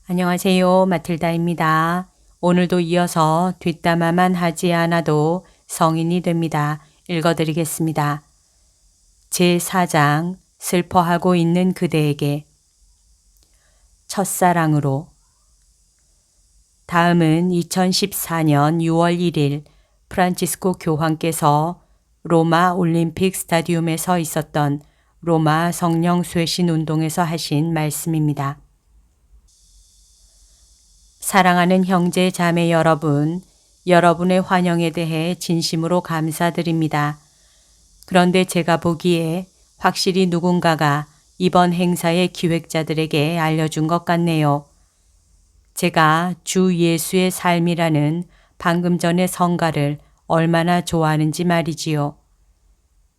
안녕하세요. 마틸다입니다. 오늘도 이어서 뒷담화만 하지 않아도 성인이 됩니다. 읽어드리겠습니다. 제4장 슬퍼하고 있는 그대에게 첫사랑으로 다음은 2014년 6월 1일 프란치스코 교황께서 로마 올림픽 스타디움에서 있었던 로마 성령 쇄신 운동에서 하신 말씀입니다. 사랑하는 형제 자매 여러분, 여러분의 환영에 대해 진심으로 감사드립니다. 그런데 제가 보기에 확실히 누군가가 이번 행사의 기획자들에게 알려준 것 같네요. 제가 주 예수의 삶이라는 방금 전의 성가를 얼마나 좋아하는지 말이지요.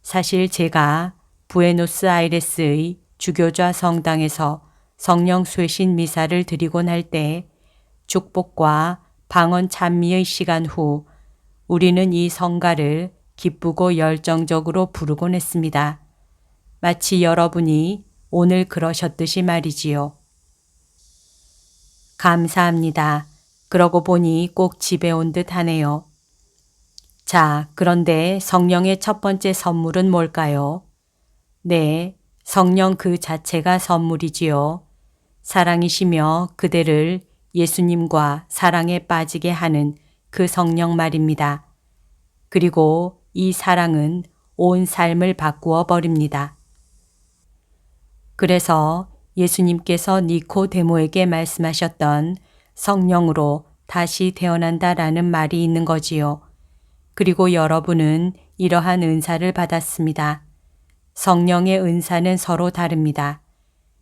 사실 제가 부에노스아이레스의 주교좌 성당에서 성령 쇄신 미사를 드리곤 할 때 축복과 방언 찬미의 시간 후 우리는 이 성가를 기쁘고 열정적으로 부르곤 했습니다. 마치 여러분이 오늘 그러셨듯이 말이지요. 감사합니다. 그러고 보니 꼭 집에 온 듯 하네요. 자, 그런데 성령의 첫 번째 선물은 뭘까요? 네, 성령 그 자체가 선물이지요. 사랑이시며 그대를 예수님과 사랑에 빠지게 하는 그 성령 말입니다. 그리고 이 사랑은 온 삶을 바꾸어 버립니다. 그래서 예수님께서 니코데모에게 말씀하셨던 성령으로 다시 태어난다라는 말이 있는 거지요. 그리고 여러분은 이러한 은사를 받았습니다. 성령의 은사는 서로 다릅니다.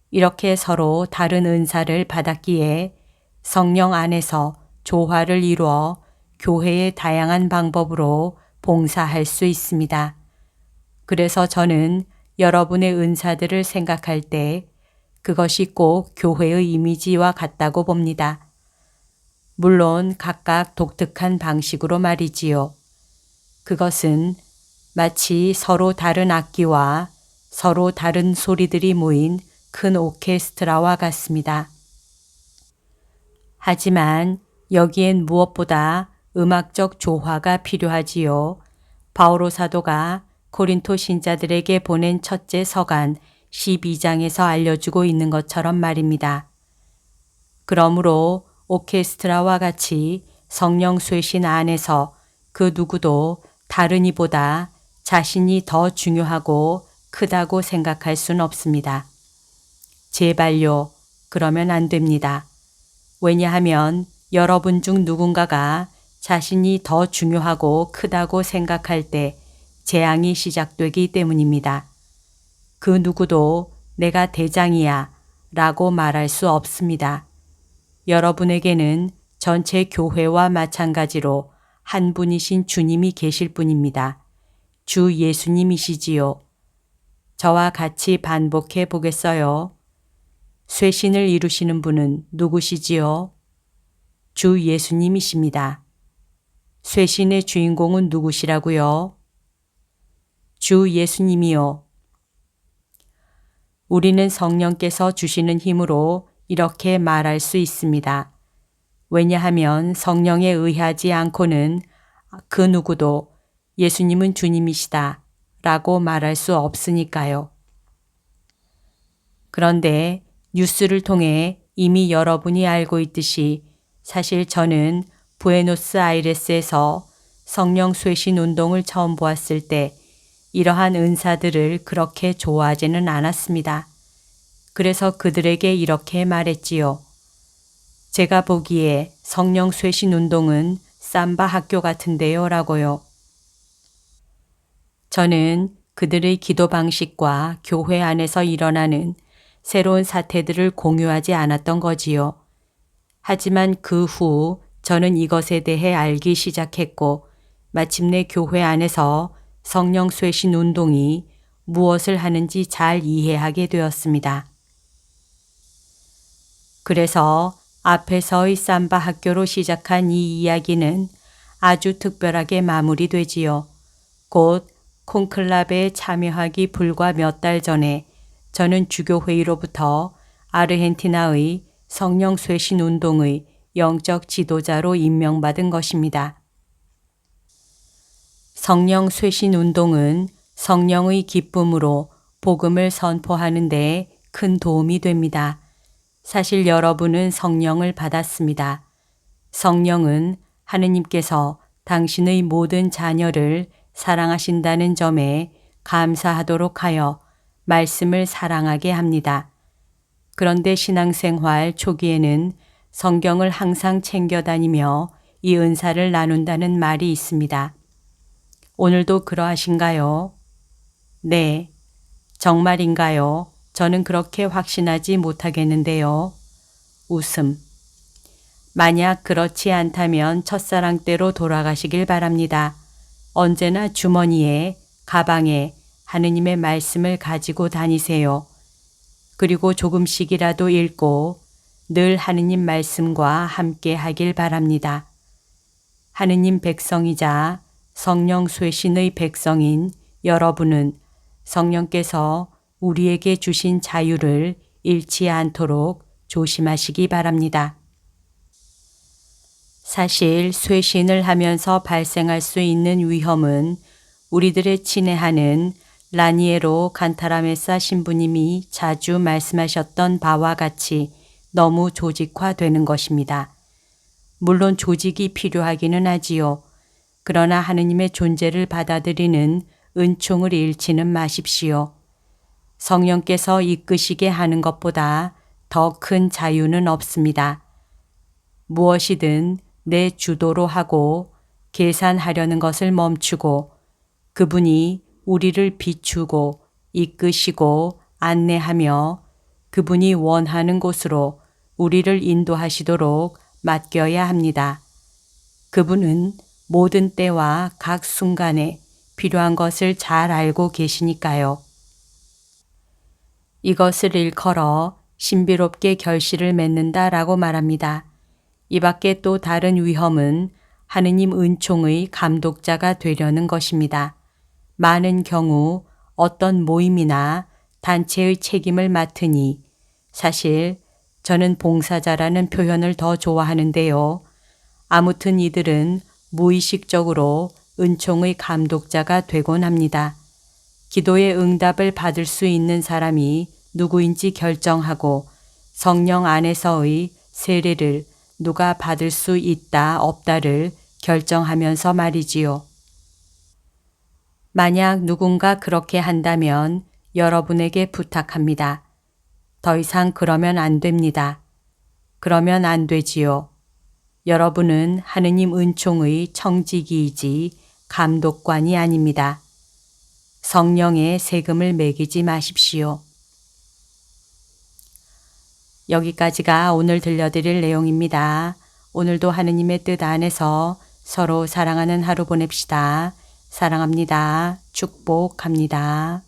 이렇게 서로 다른 은사를 받았기에 성령 안에서 조화를 이루어 교회의 다양한 방법으로 봉사할 수 있습니다. 그래서 저는 여러분의 은사들을 생각할 때 그것이 꼭 교회의 이미지와 같다고 봅니다. 물론 각각 독특한 방식으로 말이지요. 그것은 마치 서로 다른 악기와 서로 다른 소리들이 모인 큰 오케스트라와 같습니다. 하지만 여기엔 무엇보다 음악적 조화가 필요하지요. 바오로 사도가 고린토 신자들에게 보낸 첫째 서간 12장에서 알려주고 있는 것처럼 말입니다. 그러므로 오케스트라와 같이 성령 쇄신 안에서 그 누구도 다른 이보다 자신이 더 중요하고 크다고 생각할 순 없습니다. 제발요, 그러면 안 됩니다. 왜냐하면 여러분 중 누군가가 자신이 더 중요하고 크다고 생각할 때 재앙이 시작되기 때문입니다. 그 누구도 내가 대장이야 라고 말할 수 없습니다. 여러분에게는 전체 교회와 마찬가지로 한 분이신 주님이 계실 뿐입니다. 주 예수님이시지요. 저와 같이 반복해 보겠어요. 쇄신을 이루시는 분은 누구시지요? 주 예수님이십니다. 쇄신의 주인공은 누구시라고요? 주 예수님이요. 우리는 성령께서 주시는 힘으로 이렇게 말할 수 있습니다. 왜냐하면 성령에 의하지 않고는 그 누구도 예수님은 주님이시다 라고 말할 수 없으니까요. 그런데 뉴스를 통해 이미 여러분이 알고 있듯이 사실 저는 부에노스아이레스에서 성령 쇄신 운동을 처음 보았을 때 이러한 은사들을 그렇게 좋아하지는 않았습니다. 그래서 그들에게 이렇게 말했지요. 제가 보기에 성령 쇄신 운동은 삼바 학교 같은데요 라고요. 저는 그들의 기도 방식과 교회 안에서 일어나는 새로운 사태들을 공유하지 않았던 거지요. 하지만 그 후 저는 이것에 대해 알기 시작했고 마침내 교회 안에서 성령 쇄신 운동이 무엇을 하는지 잘 이해하게 되었습니다. 그래서 앞에서의 삼바 학교로 시작한 이 이야기는 아주 특별하게 마무리되지요. 곧 콘클라베에 참여하기 불과 몇 달 전에 저는 주교회의로부터 아르헨티나의 성령 쇄신 운동의 영적 지도자로 임명받은 것입니다. 성령 쇄신 운동은 성령의 기쁨으로 복음을 선포하는 데 큰 도움이 됩니다. 사실 여러분은 성령을 받았습니다. 성령은 하느님께서 당신의 모든 자녀를 사랑하신다는 점에 감사하도록 하여 말씀을 사랑하게 합니다. 그런데 신앙생활 초기에는 성경을 항상 챙겨 다니며 이 은사를 나눈다는 말이 있습니다. 오늘도 그러하신가요? 네. 정말인가요? 저는 그렇게 확신하지 못하겠는데요. 웃음. 만약 그렇지 않다면 첫사랑 때로 돌아가시길 바랍니다. 언제나 주머니에, 가방에 하느님의 말씀을 가지고 다니세요. 그리고 조금씩이라도 읽고 늘 하느님 말씀과 함께 하길 바랍니다. 하느님 백성이자 성령 쇄신의 백성인 여러분은 성령께서 우리에게 주신 자유를 잃지 않도록 조심하시기 바랍니다. 사실 쇄신을 하면서 발생할 수 있는 위험은 우리들의 친애하는 라니에로 간타라메사 신부님이 자주 말씀하셨던 바와 같이 너무 조직화되는 것입니다. 물론 조직이 필요하기는 하지요. 그러나 하느님의 존재를 받아들이는 은총을 잃지는 마십시오. 성령께서 이끄시게 하는 것보다 더 큰 자유는 없습니다. 무엇이든 내 주도로 하고 계산하려는 것을 멈추고 그분이 우리를 비추고 이끄시고 안내하며 그분이 원하는 곳으로 우리를 인도하시도록 맡겨야 합니다. 그분은 모든 때와 각 순간에 필요한 것을 잘 알고 계시니까요. 이것을 일컬어 신비롭게 결실을 맺는다라고 말합니다. 이 밖에 또 다른 위험은 하느님 은총의 감독자가 되려는 것입니다. 많은 경우 어떤 모임이나 단체의 책임을 맡으니 사실 저는 봉사자라는 표현을 더 좋아하는데요. 아무튼 이들은 무의식적으로 은총의 감독자가 되곤 합니다. 기도의 응답을 받을 수 있는 사람이 누구인지 결정하고 성령 안에서의 세례를 누가 받을 수 있다 없다를 결정하면서 말이지요. 만약 누군가 그렇게 한다면 여러분에게 부탁합니다. 더 이상 그러면 안 됩니다. 그러면 안 되지요. 여러분은 하느님 은총의 청지기이지 감독관이 아닙니다. 성령의 세금을 매기지 마십시오. 여기까지가 오늘 들려드릴 내용입니다. 오늘도 하느님의 뜻 안에서 서로 사랑하는 하루 보냅시다. 사랑합니다. 축복합니다.